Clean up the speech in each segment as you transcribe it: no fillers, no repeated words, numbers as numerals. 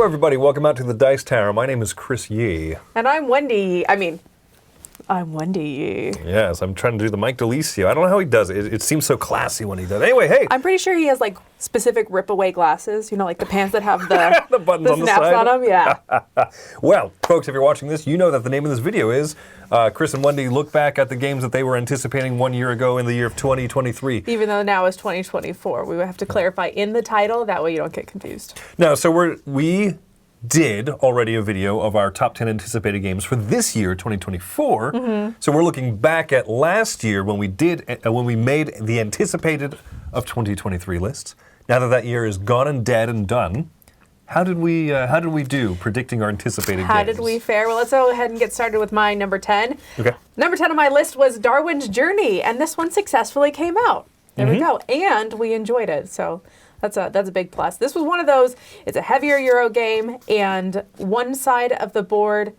Hello, everybody. Welcome out to the Dice Tower. My name is Chris Yi. And I'm Wendy. I'm Wendy Yi. Yes, I'm trying to do the Mike DeLisio. I don't know how he does it. It seems so classy when he does it. Anyway, hey. I'm pretty sure he has like specific rip-away glasses. You know, like the pants that have the, the buttons on the snaps side. on them. Yeah. Well, folks, if you're watching this, you know that the name of this video is Chris and Wendy look back at the games that they were anticipating 1 year ago in the year of 2023. Even though now is 2024. We would have to clarify in the title. That way you don't get confused. No, so we did already a video of our top 10 anticipated games for this year, 2024. Mm-hmm. So we're looking back at last year when we made the anticipated of 2023 lists. Now that year is gone and dead and done, how did we do predicting our anticipated games? How did we fare? Well, let's go ahead and get started with my number 10. Okay. Number 10 on my list was Darwin's Journey, and this one successfully came out. There we go. And we enjoyed it. So that's a big plus. This was one of those, it's a heavier Euro game, and one side of the board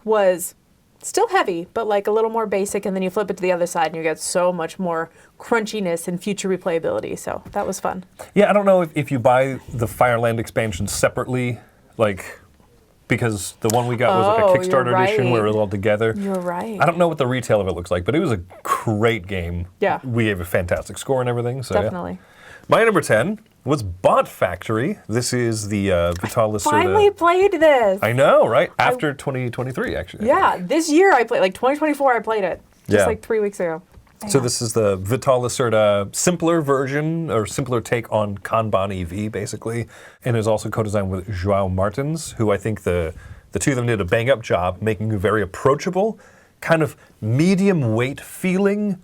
was still heavy, but like a little more basic, and then you flip it to the other side and you get so much more crunchiness and future replayability. So that was fun. Yeah, I don't know if you buy the Fireland expansion separately, like, because the one we got was like a Kickstarter edition where it was all together. You're right. I don't know what the retail of it looks like, but it was a great game. Yeah. We gave a fantastic score and everything. So definitely. Yeah. My number 10 was Bot Factory. This is the Vitalist. Finally played this. I know, right? After 2023, actually. Yeah, this year I played, like 2024 I played it. Just like 3 weeks ago. So this is the Vitalist sort of simpler version, or simpler take on Kanban EV, basically. And it was also co-designed with Joao Martins, who I think the two of them did a bang-up job, making a very approachable, kind of medium weight feeling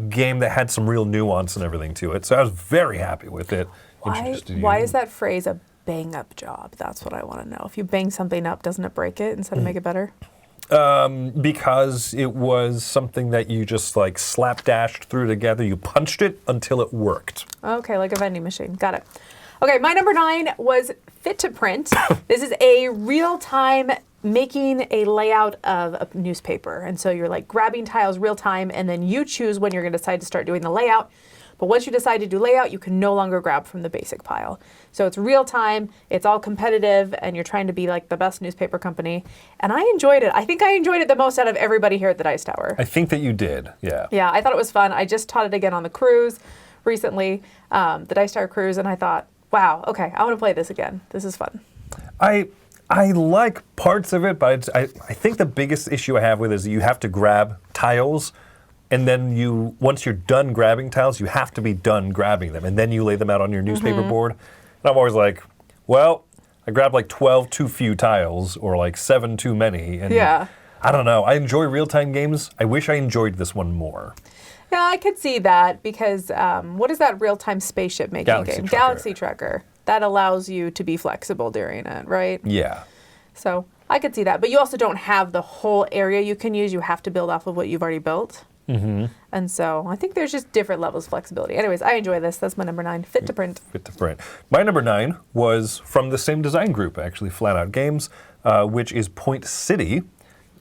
game that had some real nuance and everything to it. So I was very happy with it. Why is that phrase a bang-up job? That's what I want to know. If you bang something up, doesn't it break it instead of make it better? Because it was something that you just like slapdashed through together. You punched it until it worked. Okay, like a vending machine. Got it. Okay, my number 9 was Fit to Print. This is a real-time making a layout of a newspaper. And so you're like grabbing tiles real time, and then you choose when you're going to decide to start doing the layout. But once you decide to do layout, you can no longer grab from the basic pile. So it's real time, it's all competitive, and you're trying to be like the best newspaper company. And I enjoyed it. I think I enjoyed it the most out of everybody here at the Dice Tower. I think that you did, yeah. Yeah, I thought it was fun. I just taught it again on the cruise recently, the Dice Tower cruise, and I thought, wow, okay, I want to play this again. This is fun. I like parts of it, but I think the biggest issue I have with it is you have to grab tiles, and then once you're done grabbing tiles, you have to be done grabbing them, and then you lay them out on your newspaper board. And I'm always like, well, I grabbed like 12 too few tiles, or like 7 too many. And yeah. I don't know. I enjoy real-time games. I wish I enjoyed this one more. Yeah, I could see that because what is that real-time spaceship making game? Galaxy Trucker. That allows you to be flexible during it, right? Yeah. So I could see that. But you also don't have the whole area you can use. You have to build off of what you've already built. Mm-hmm. And so I think there's just different levels of flexibility. Anyways, I enjoy this. That's my number 9, Fit to Print. Fit to Print. My number 9 was from the same design group, actually, Flat Out Games, which is Point City.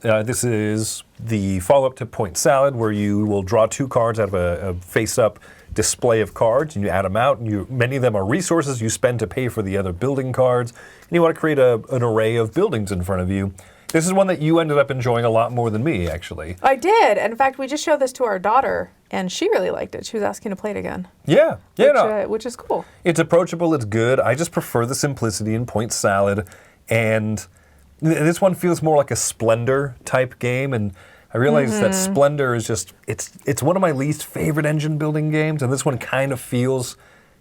This is the follow-up to Point Salad, where you will draw 2 cards out of a face-up display of cards, and you add them out, and many of them are resources you spend to pay for the other building cards, and you want to create an array of buildings in front of you. This is one that you ended up enjoying a lot more than me, actually. I did. And in fact, we just showed this to our daughter, and she really liked it. She was asking to play it again. Yeah. Which is cool. It's approachable, it's good. I just prefer the simplicity in Point Salad, and this one feels more like a Splendor type game, and I realize that Splendor is just, it's one of my least favorite engine building games, and this one kind of feels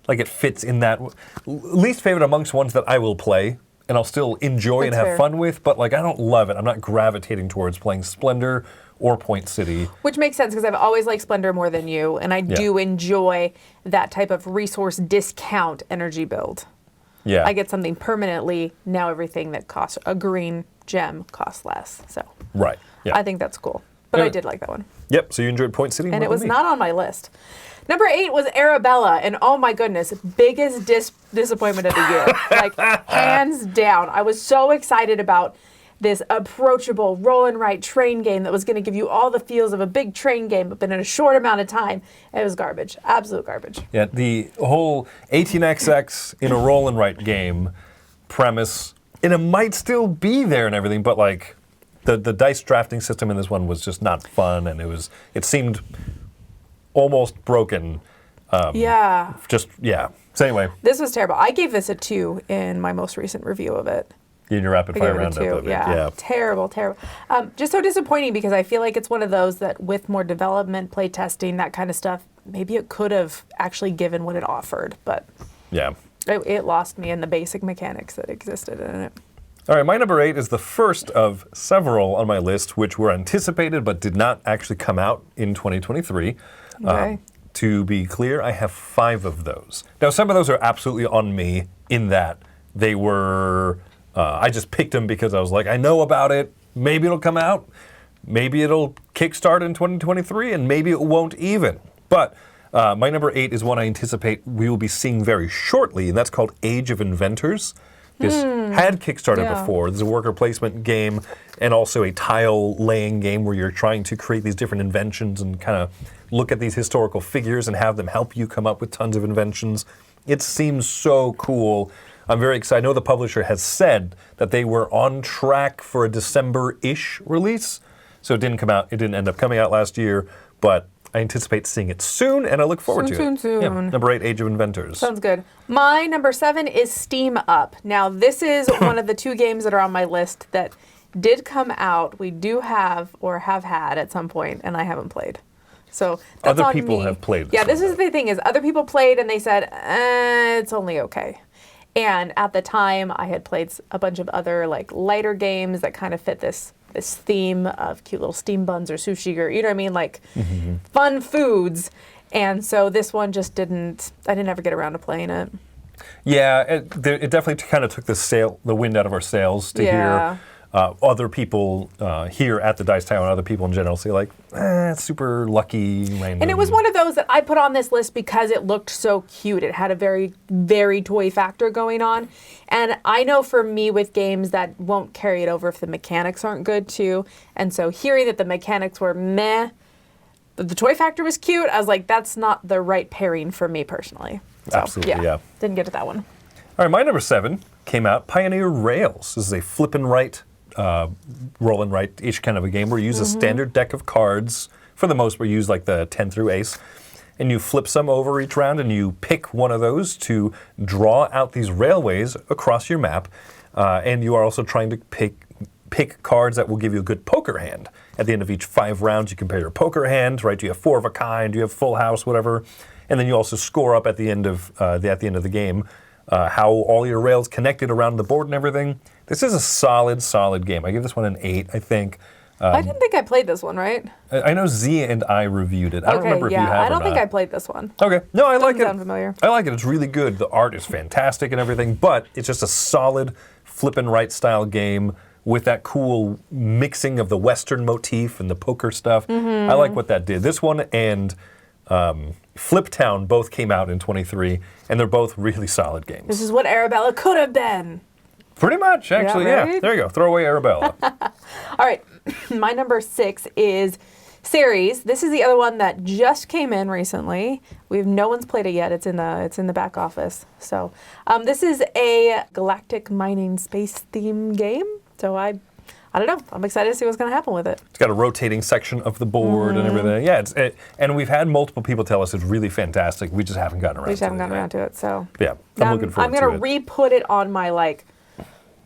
like it fits in that least favorite amongst ones that I will play, and I'll still enjoy and have fun with, but like I don't love it. I'm not gravitating towards playing Splendor or Point City. Which makes sense, because I've always liked Splendor more than you, and I do enjoy that type of resource discount energy build. Yeah. I get something permanently, now everything that costs a green gem costs less. So right. Yeah. I think that's cool. But I did like that one. Yep, so you enjoyed Point City more And it was than me. not on my list. Number 8 was Arabella, and oh my goodness, biggest disappointment of the year. Like, hands down. I was so excited about this approachable roll and write train game that was going to give you all the feels of a big train game, but in a short amount of time. It was garbage. Absolute garbage. Yeah, the whole 18xx in a roll and write game premise And it might still be there and everything, but like the dice drafting system in this one was just not fun, and it seemed almost broken. Yeah. So anyway. This was terrible. I gave this a 2 in my most recent review of it. In your rapid fire I gave it a roundup 2. of it. Yeah. Terrible. Just so disappointing because I feel like it's one of those that with more development, play testing, that kind of stuff, maybe it could have actually given what it offered, but it lost me in the basic mechanics that existed in it. All right, my number 8 is the first of several on my list which were anticipated but did not actually come out in 2023. Okay. To be clear, I have 5 of those. Now, some of those are absolutely on me in that they were, I just picked them because I was like, I know about it, maybe it'll come out, maybe it'll kickstart in 2023, and maybe it won't even. But my number 8 is one I anticipate we will be seeing very shortly, and that's called Age of Inventors. This had kickstarted before. There's a worker placement game and also a tile laying game where you're trying to create these different inventions and kind of look at these historical figures and have them help you come up with tons of inventions. It seems so cool. I'm very excited. I know the publisher has said that they were on track for a December-ish release. So it didn't come out. It didn't end up coming out last year, but I anticipate seeing it soon, and I look forward to it. Soon. Yeah, number 8, Age of Inventors. Sounds good. My number 7 is Steam Up. Now, this is one of the 2 games that are on my list that did come out. We do have or have had at some point, and I haven't played. So that's other on people me. have played. Yeah, this is the thing is other people played and they said it's only okay. And at the time, I had played a bunch of other like lighter games that kind of fit this theme of cute little steam buns or sushi or, you know what I mean, like fun foods. And so this one just I didn't ever get around to playing it. Yeah, it definitely kind of took the wind out of our sails to hear other people here at the Dice Tower and other people in general say like, it's super lucky, random. And it was one of those that I put on this list because it looked so cute. It had a very, very toy factor going on. And I know for me with games that won't carry it over if the mechanics aren't good too. And so hearing that the mechanics were meh, but the toy factor was cute, I was like, that's not the right pairing for me personally. So, Absolutely, yeah. Didn't get to that one. All right, my number 7 came out, Pioneer Rails. This is a flip and write, roll and write-ish kind of a game where you use a standard deck of cards. For the most part, you use like the 10 through ace. And you flip some over each round and you pick one of those to draw out these railways across your map. And you are also trying to pick cards that will give you a good poker hand. At the end of each 5 rounds, you compare your poker hand, right? Do you have 4 of a kind? Do you have full house, whatever? And then you also score up at the end of the game how all your rails connected around the board and everything. This is a solid game. I give this one an 8, I think. I didn't think I played this one, right? I know Z and I reviewed it. I don't remember if you have I don't or think not. I played this one. Okay. No, I like it. Sound familiar. I like it. It's really good. The art is fantastic and everything, but it's just a solid flip and write style game with that cool mixing of the Western motif and the poker stuff. I like what that did. This one and Flip Town both came out in 23, and they're both really solid games. This is what Arabella could have been. Pretty much, actually, yeah. right? There you go. Throw away Arabella. All right, my number 6 is Series. This is the other one that just came in recently. No one's played it yet. It's in the back office. So this is a galactic mining space theme game. So I don't know. I'm excited to see what's going to happen with it. It's got a rotating section of the board and everything. Yeah, and we've had multiple people tell us it's really fantastic. We just haven't gotten around to it. So yeah, I'm looking forward to it. I'm going to re-put it on my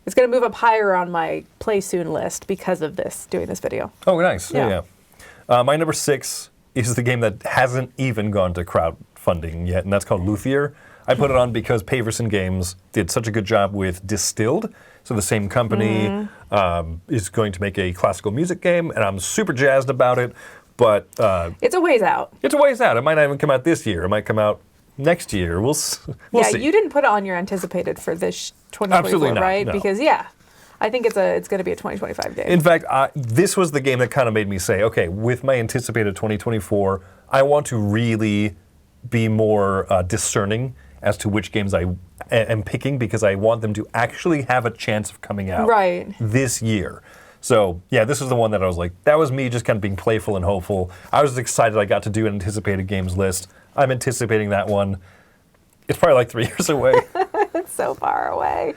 it's going to move up higher on my play soon list because of doing this video. Oh, nice. Yeah. My number 6 is the game that hasn't even gone to crowdfunding yet, and that's called Luthier. I put it on because Paverson Games did such a good job with Distilled. So the same company is going to make a classical music game, and I'm super jazzed about it. But it's a ways out. It's a ways out. It might not even come out this year. It might come out next year. We'll see. You didn't put it on your anticipated for this 2024, Absolutely not, right? no. Because I think it's going to be a 2025 game. In fact, this was the game that kind of made me say, okay, with my anticipated 2024, I want to really be more discerning as to which games I am picking because I want them to actually have a chance of coming out this year. So, yeah, this is the one that I was like, that was me just kind of being playful and hopeful. I was excited I got to do an anticipated games list. I'm anticipating that one. It's probably like 3 years away. It's so far away.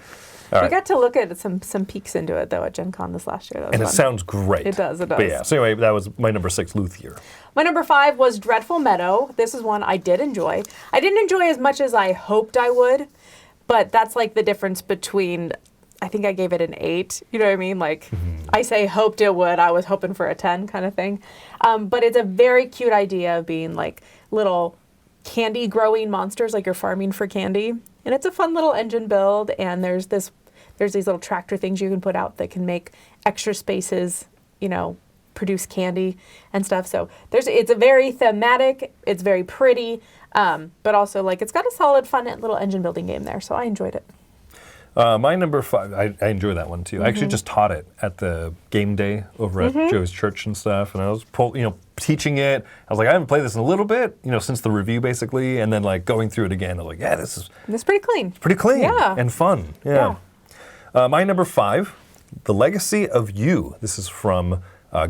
All We right. got to look at some peeks into it, though, at Gen Con this last year. That was And it fun. sounds great. It does. But yeah, so anyway, that was my number 6, Luthier. My number 5 was Dreadful Meadow. This is one I did enjoy. I didn't enjoy as much as I hoped I would, but that's like the difference between, I think I gave it an 8. You know what I mean? Like, I say hoped it would. I was hoping for a 10 kind of thing. But it's a very cute idea of being like little candy growing monsters, like you're farming for candy. And it's a fun little engine build. And there's these little tractor things you can put out that can make extra spaces, you know, produce candy and stuff. So it's a very thematic, it's very pretty, but also like it's got a solid, fun little engine building game there. So I enjoyed it. My number 5, I enjoy that one too. I actually just taught it at the game day over at Joe's church and stuff, and I was teaching it. I was like, I haven't played this in a little bit, since the review basically, and then like going through it again, I was like, yeah, It's pretty clean. pretty clean Yeah. and fun. Yeah. My number 5, The Legacy of You. This is from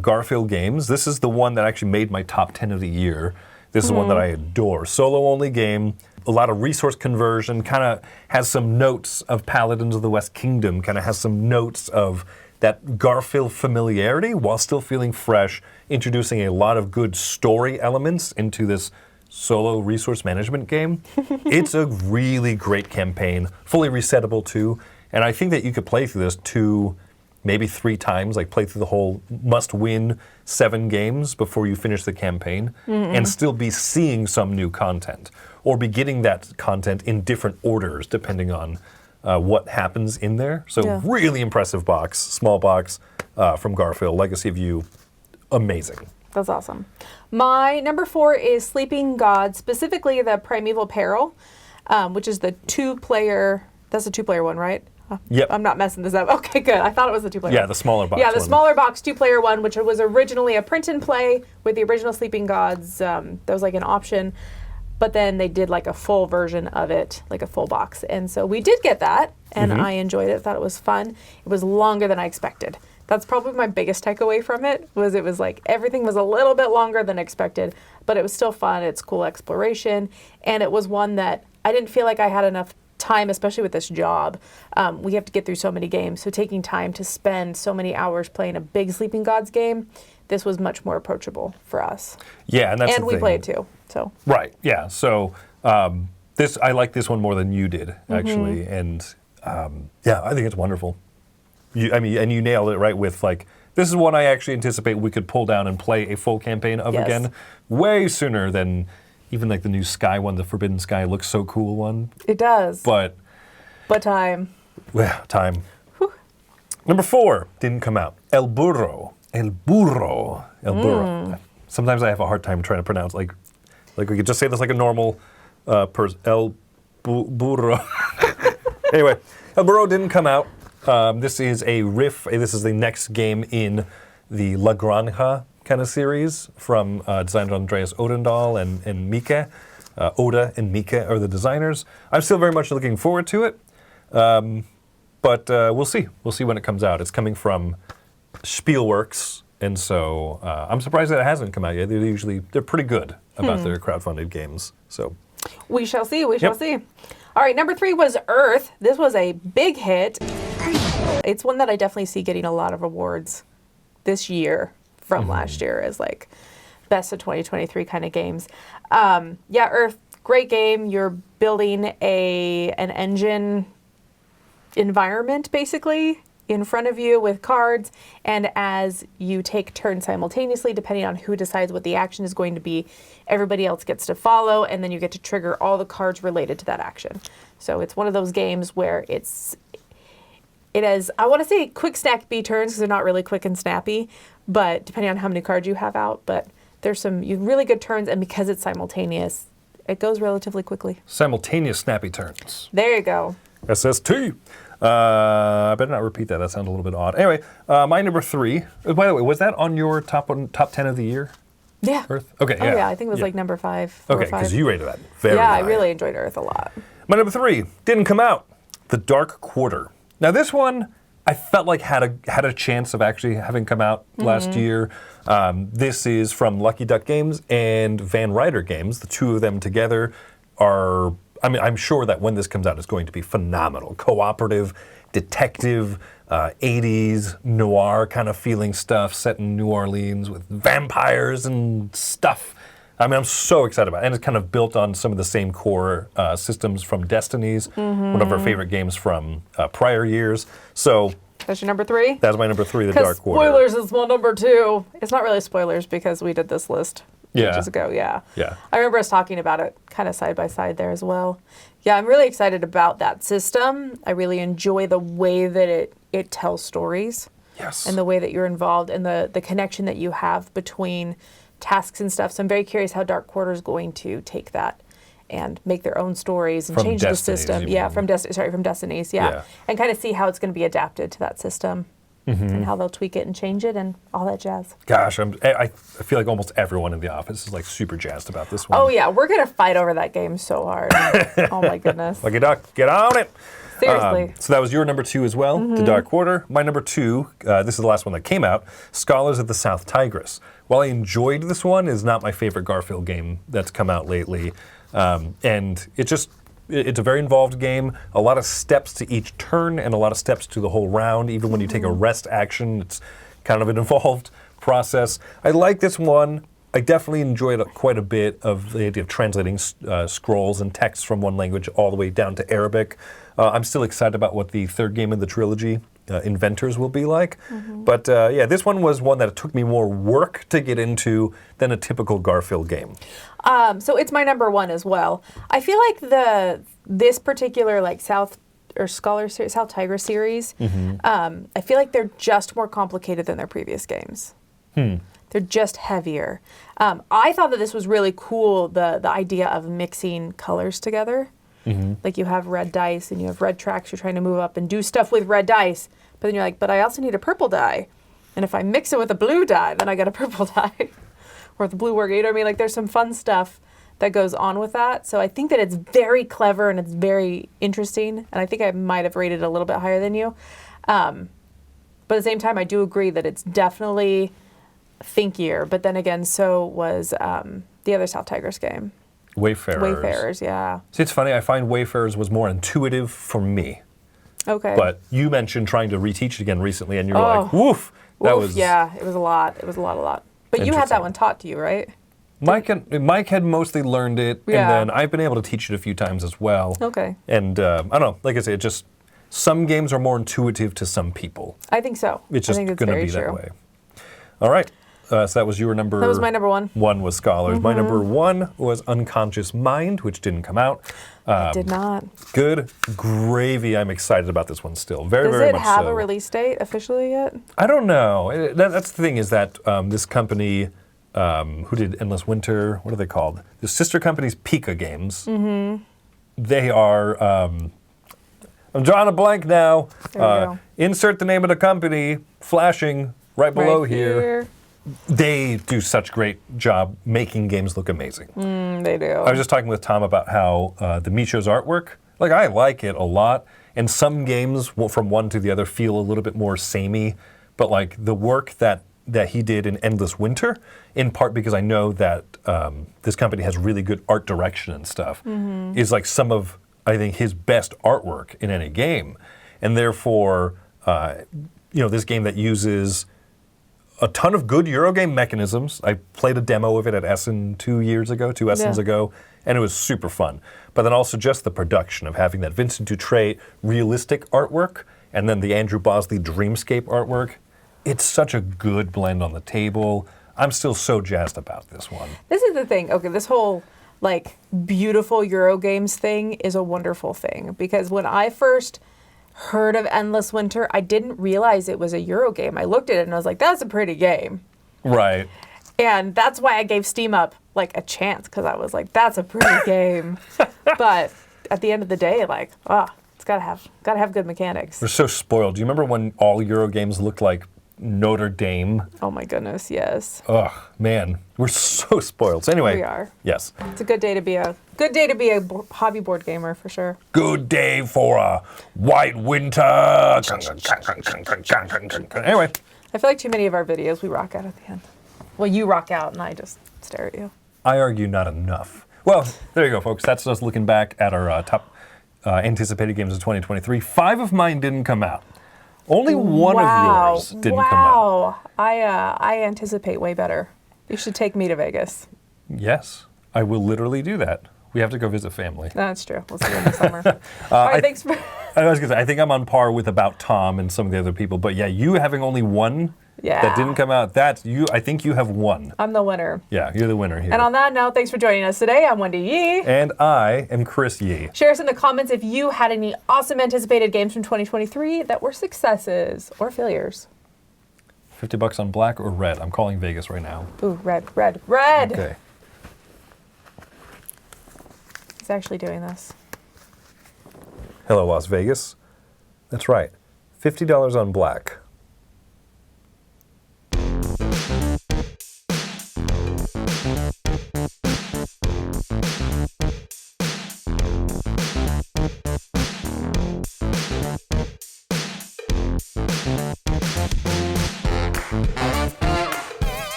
Garfield Games. This is the one that actually made my top 10 of the year. This is one that I adore. Solo-only game, a lot of resource conversion, kind of has some notes of Paladins of the West Kingdom, kind of has some notes of that Garfield familiarity while still feeling fresh, introducing a lot of good story elements into this solo resource management game. It's a really great campaign, fully resettable too, and I think that you could play through this 2, maybe 3 times, like play through the whole must-win 7 games before you finish the campaign, and still be seeing some new content, or be getting that content in different orders depending on what happens in there. So really impressive box, small box from Garfield, Legacy of You, amazing. That's awesome. My number 4 is Sleeping God, specifically the Primeval Peril, which is the 2-player, that's a 2-player one, right? Yep. I'm not messing this up. Okay, good. I thought it was the 2-player. Yeah, the smaller box Yeah, the one. smaller box 2-player one, which was originally a print and play with the original Sleeping Gods. That was like an option, but then they did like a full version of it, like a full box. And so we did get that, and I enjoyed it. Thought it was fun. It was longer than I expected. That's probably my biggest takeaway from it. It was like everything was a little bit longer than expected, but it was still fun. It's cool exploration, and it was one that I didn't feel like I had enough time, especially with this job. We have to get through so many games, so taking time to spend so many hours playing a big Sleeping Gods game, this was much more approachable for us. Yeah, and that's and the we thing. played too. So Yeah. So I like this one more than you did actually, and I think it's wonderful. And you nailed it right with like, this is one I actually anticipate we could pull down and play a full campaign of again way sooner than even like the new Sky one, the Forbidden Sky looks so cool one. it does. But time. well, time. Number 4 didn't come out. El Burro. Sometimes I have a hard time trying to pronounce like we could just say this like a normal person. Burro. Anyway, El Burro didn't come out. This is a riff. This is the next game in the La Granja kind of series from designer Andreas Odendahl and Mika. Oda and Mika are the designers. I'm still very much looking forward to it, but we'll see. We'll see when it comes out. It's coming from Spielworks, and so I'm surprised that it hasn't come out yet. They're pretty good about their crowdfunded games. So We shall see. We shall see. All right, number 3 was Earth. This was a big hit. It's one that I definitely see getting a lot of awards this year from last year as like best of 2023 kind of games. Earth, great game. You're building an engine environment basically in front of you with cards, and as you take turns simultaneously, depending on who decides what the action is going to be, everybody else gets to follow, and then you get to trigger all the cards related to that action. So it's one of those games where it has, I want to say quick snappy turns because they're not really quick and snappy, but depending on how many cards you have out, but there's some really good turns, and because it's simultaneous, it goes relatively quickly. simultaneous snappy turns. There you go. SST. I better not repeat that. That sounds a little bit odd. Anyway, my number 3. By the way, was that on your top 10 of the year? Yeah. Earth? Okay, Oh yeah, I think it was like number 5. 4 or Okay, 5. because you rated that very Yeah, high. I really enjoyed Earth a lot. My number 3 didn't come out. The Dark Quarter. Now this one I felt like had a chance of actually having come out last year. This is from Lucky Duck Games and Van Ryder Games. The two of them together are, I'm sure that when this comes out, it's going to be phenomenal. Cooperative, detective, 80s noir kind of feeling stuff set in New Orleans with vampires and stuff. I mean, I'm so excited about it. And it's kind of built on some of the same core systems from Destiny's, one of our favorite games from prior years. So that's your number 3? that's my number 3, The Dark Quarter. Spoilers is my number 2. It's not really spoilers because we did this list ages ago, Yeah. I remember us talking about it kind of side by side there as well. Yeah, I'm really excited about that system. I really enjoy the way that it tells stories. Yes. And the way that you're involved and the connection that you have between tasks and stuff. So I'm very curious how Dark Quarter is going to take that and make their own stories and From change Destiny's, the system. you Yeah, mean. from Destiny's, yeah. And kind of see how it's going to be adapted to that system and how they'll tweak it and change it and all that jazz. Gosh, I feel like almost everyone in the office is like super jazzed about this one. Oh yeah, we're going to fight over that game so hard. Oh my goodness. Lucky Duck, get on it. Seriously. So that was your number 2 as well, The Dark Quarter. My number 2, this is the last one that came out, Scholars of the South Tigris. While I enjoyed this one, it's not my favorite Garfield game that's come out lately. And it's a very involved game, a lot of steps to each turn and a lot of steps to the whole round. Even when you take a rest action, it's kind of an involved process. I like this one. I definitely enjoyed quite a bit of the idea of translating scrolls and texts from one language all the way down to Arabic. I'm still excited about what the third game in the trilogy, Inventors, will be like. But yeah, this one was one that it took me more work to get into than a typical Garfield game. So it's my number 1 as well. I feel like this particular like South Tigris series, I feel like they're just more complicated than their previous games. They're just heavier. I thought that this was really cool, the idea of mixing colors together. Like you have red dice and you have red tracks, you're trying to move up and do stuff with red dice. But then you're like, but I also need a purple die. And if I mix it with a blue die, then I get a purple die. Or the blue work. You know what I mean? Like there's some fun stuff that goes on with that. So I think that it's very clever and it's very interesting. And I think I might have rated it a little bit higher than you. But at the same time, I do agree that it's definitely thinkier. But then again, so was the other South Tigris game. Wayfarers, yeah. See, it's funny. I find Wayfarers was more intuitive for me. Okay. But you mentioned trying to reteach it again recently, and you're like, woof. That was yeah, it was a lot. It was a lot. But you had that one taught to you, right? Mike had mostly learned it, Yeah. and then I've been able to teach it a few times as well. Okay. And I don't know. Like I say, it just some games are more intuitive to some people. I think so. It's just I think it's going to very be true. that way. All right. So that was your number. That was my number 1. 1 was Scholars. My number 1 was Unconscious Mind, which didn't come out. It did not. Good gravy. I'm excited about this one still. Very, Does very it much have so. a release date officially yet? I don't know. That's the thing is that this company who did Endless Winter, what are they called? The sister company's Pika Games. They are, I'm drawing a blank now. There we go. Insert the name of the company, flashing right below here. They do such great job making games look amazing. They do. I was just talking with Tom about how the Micho's artwork, like I like it a lot, and some games from one to the other feel a little bit more samey, but like the work that he did in Endless Winter, in part because I know that this company has really good art direction and stuff, is like some of, I think, his best artwork in any game. And therefore, this game that uses a ton of good Eurogame mechanisms. I played a demo of it at Essen 2 Essens ago, and it was super fun. But then also just the production of having that Vincent Dutrait realistic artwork, and then the Andrew Bosley dreamscape artwork. It's such a good blend on the table. I'm still so jazzed about this one. This is the thing. Okay, this whole like beautiful Eurogames thing is a wonderful thing because when I first heard of Endless Winter, I didn't realize it was a Eurogame. I looked at it and I was like, that's a pretty game. Right. And that's why I gave Steam Up like a chance because I was like, that's a pretty game. But at the end of the day, like, it's gotta have good mechanics. We're so spoiled. Do you remember when all Eurogames looked like Notre Dame? Oh my goodness, yes. Ugh, man, we're so spoiled. So anyway, We are. Yes. It's a good day to be a hobby board gamer for sure. Good day for a white winter. Anyway, I feel like too many of our videos we rock out at the end. Well, you rock out and I just stare at you. I argue not enough. Well, there you go, folks. That's us looking back at our top anticipated games of 2023. 5 of mine didn't come out. Only one of yours didn't come out. Wow. I anticipate way better. You should take me to Vegas. Yes, I will literally do that. We have to go visit family. That's true. We'll see you in the summer. All right, thanks for... I was going to say, I think I'm on par with about Tom and some of the other people. But yeah, you having only one that didn't come out, I think you have won. I'm the winner. Yeah, you're the winner here. And on that note, thanks for joining us today. I'm Wendy Yi. And I am Chris Yi. Share us in the comments if you had any awesome anticipated games from 2023 that were successes or failures. $50 on black or red? I'm calling Vegas right now. Ooh, red, red, red! Okay. He's actually doing this. Hello, Las Vegas. That's right. $50 on black.